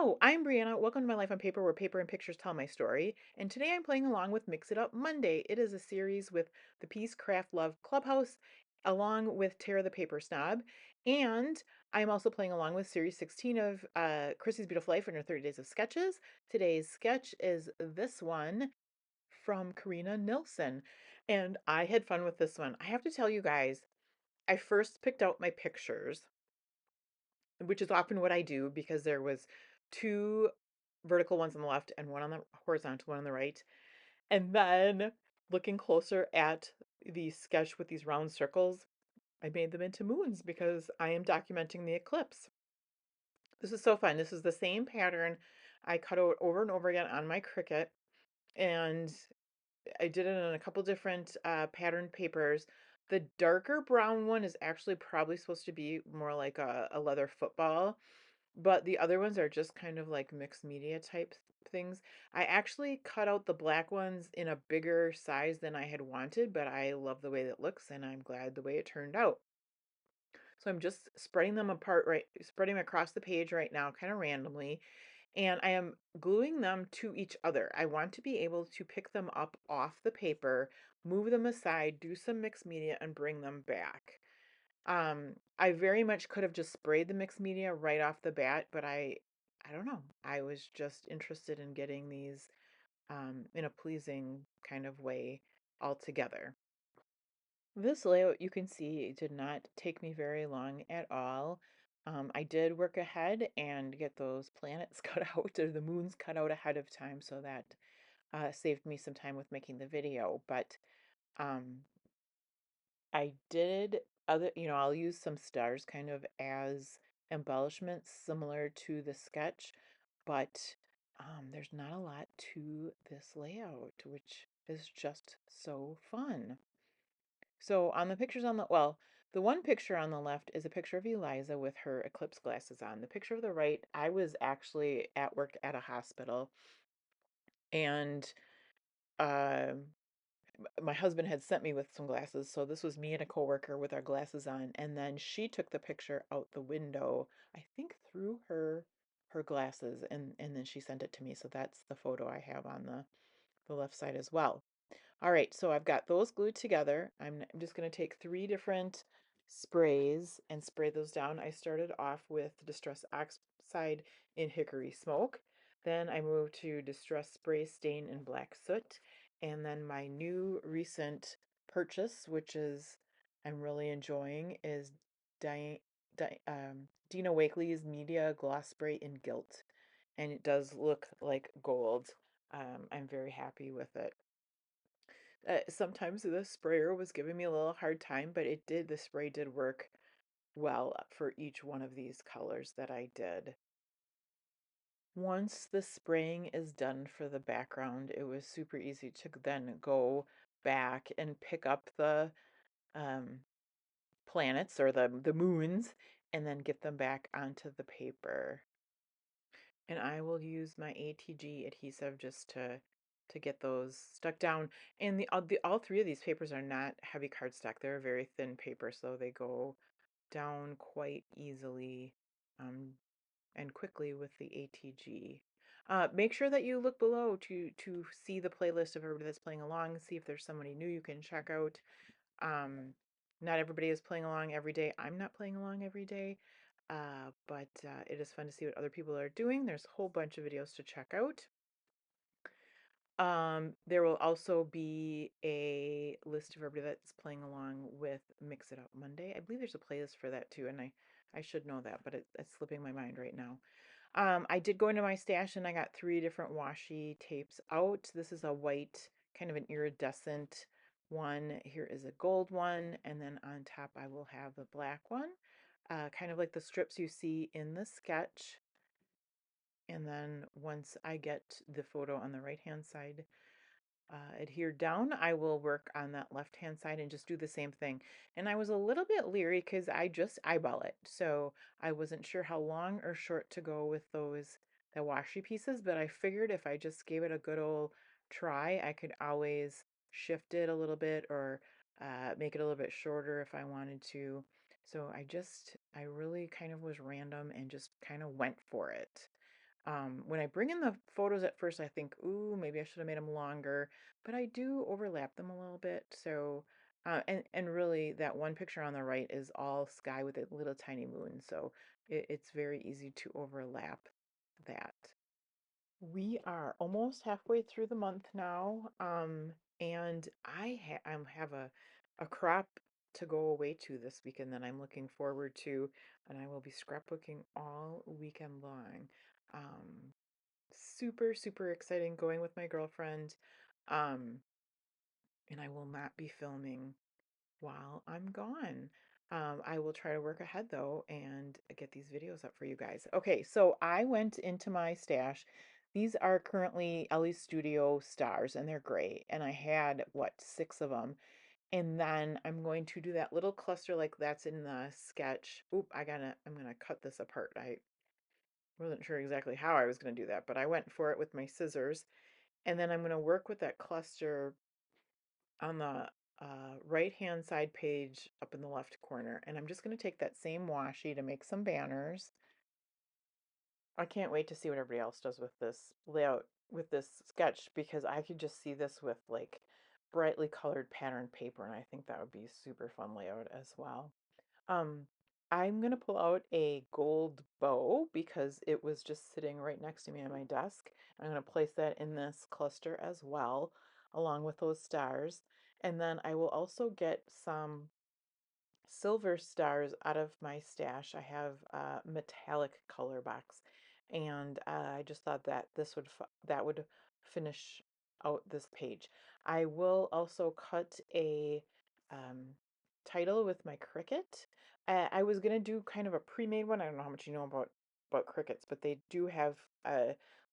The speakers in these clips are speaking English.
Hello, I'm Brianna. Welcome to My Life on Paper, where paper and pictures tell my story. And today I'm playing along with Mix It Up Monday. It is a series with the Peace Craft Love Clubhouse, along with Tara the Paper Snob. And I'm also playing along with Series 16 of Christy's Beautiful Life and her 30 Days of Sketches. Today's sketch is this one from Carina Nilsson. And I had fun with this one. I have to tell you guys, I first picked out my pictures, which is often what I do because there was two vertical ones on the left and one on the horizontal one on the right. And then looking closer at the sketch with these round circles, I made them into moons because I am documenting the eclipse. This is so fun. This is the same pattern I cut out over and over again on my Cricut, and I did it on a couple different pattern papers. The darker brown one is actually probably supposed to be more like a leather football, but the other ones are just kind of like mixed media type things. I actually cut out the black ones in a bigger size than I had wanted, but I love the way that looks and I'm glad the way it turned out. So I'm just spreading them apart, spreading them across the page right now, kind of randomly, and I am gluing them to each other. I want to be able to pick them up off the paper, move them aside, do some mixed media, and bring them back. I very much could have just sprayed the mixed media right off the bat, but I don't know. I was just interested in getting these in a pleasing kind of way all together. This layout, you can see, did not take me very long at all. I did work ahead and get those planets cut out or the moons cut out ahead of time, so that saved me some time with making the video. But um, I did I'll use some stars kind of as embellishments similar to the sketch, but there's not a lot to this layout, which is just so fun. So on the pictures on the one picture on the left is a picture of Eliza with her eclipse glasses on. The picture of the right, I was actually at work at a hospital, and um my husband had sent me with some glasses, so this was me and a coworker with our glasses on, and then she took the picture out the window, I think through her glasses, and then she sent it to me. So that's the photo I have on the left side as well. All right, so I've got those glued together. I'm just going to take three different sprays and spray those down. I started off with Distress Oxide in Hickory Smoke. Then I moved to Distress Spray Stain in Black Soot. And then my new recent purchase, which is I'm really enjoying, is Dina Wakley's Media Gloss Spray in Gilt. And it does look like gold. I'm very happy with it. Sometimes the sprayer was giving me a little hard time, but the spray did work well for each one of these colors that I did. Once the spraying is done for the background, it was super easy to then go back and pick up the um, planets or the moons and then get them back onto the paper. And I will use my ATG adhesive just to get those stuck down. And all three of these papers are not heavy cardstock. They're a very thin paper, so they go down quite easily and quickly with the ATG. Make sure that you look below to see the playlist of everybody that's playing along, see if there's somebody new you can check out. Um, Not everybody is playing along every day. I'm not playing along every day, but it is fun to see what other people are doing. There's a whole bunch of videos to check out. There will also be a list of everybody that's playing along with Mix It Up Monday. I believe there's a playlist for that too, and I should know that, but it's slipping my mind right now. I did go into my stash and I got three different washi tapes out. This is a white, kind of an iridescent one. Here is a gold one, and then on top I will have the black one, kind of like the strips you see in the sketch. And then once I get the photo on the right hand side adhered down, I will work on that left hand side and just do the same thing. And I was a little bit leery because I just eyeball it, so I wasn't sure how long or short to go with the washi pieces, but I figured if I just gave it a good old try, I could always shift it a little bit or make it a little bit shorter if I wanted to. So I really kind of was random and just kind of went for it. When I bring in the photos at first, I think, ooh, maybe I should have made them longer, but I do overlap them a little bit. So, and really, that one picture on the right is all sky with a little tiny moon. So it's very easy to overlap that. We are almost halfway through the month now, and I have a crop to go away to this weekend that I'm looking forward to, and I will be scrapbooking all weekend long. Um, Super, super exciting going with my girlfriend. Um, and I will not be filming while I'm gone. I will try to work ahead though and get these videos up for you guys. Okay, so I went into my stash. These are currently Ellie's Studio stars and they're great. And I had, what, 6 of them. And then I'm going to do that little cluster like that's in the sketch. Oop, I'm gonna cut this apart. I wasn't sure exactly how I was gonna do that, but I went for it with my scissors. And then I'm gonna work with that cluster on the right-hand side page up in the left corner. And I'm just going to take that same washi to make some banners. I can't wait to see what everybody else does with this layout, with this sketch, because I could just see this with like brightly colored pattern paper, and I think that would be super fun layout as well. Um, I'm gonna pull out a gold bow because it was just sitting right next to me on my desk. I'm gonna place that in this cluster as well, along with those stars. And then I will also get some silver stars out of my stash. I have a metallic color box, and I just thought that that would finish out this page. I will also cut a um, title with my Cricut. I was gonna do kind of a pre-made one. I don't know how much you know about Cricuts, but they do have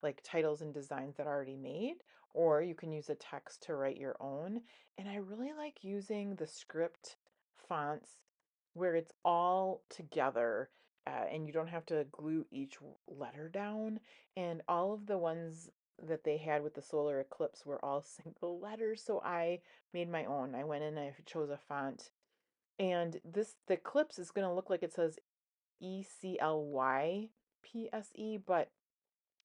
like titles and designs that are already made, or you can use a text to write your own. And I really like using the script fonts where it's all together, and you don't have to glue each letter down. And all of the ones that they had with the solar eclipse were all single letters, so I made my own. I went in and I chose a font, and the eclipse is going to look like it says ECLYPSE, but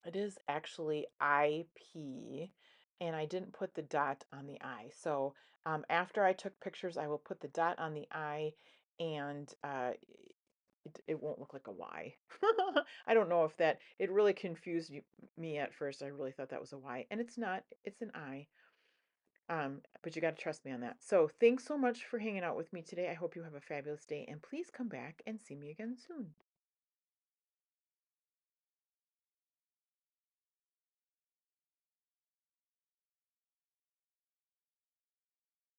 it is actually IP, and I didn't put the dot on the I. So after I took pictures, I will put the dot on the I, and it won't look like a Y. I don't know if it really confused me at first. I really thought that was a Y, and it's not. It's an I. But you got to trust me on that. So thanks so much for hanging out with me today. I hope you have a fabulous day, and please come back and see me again soon.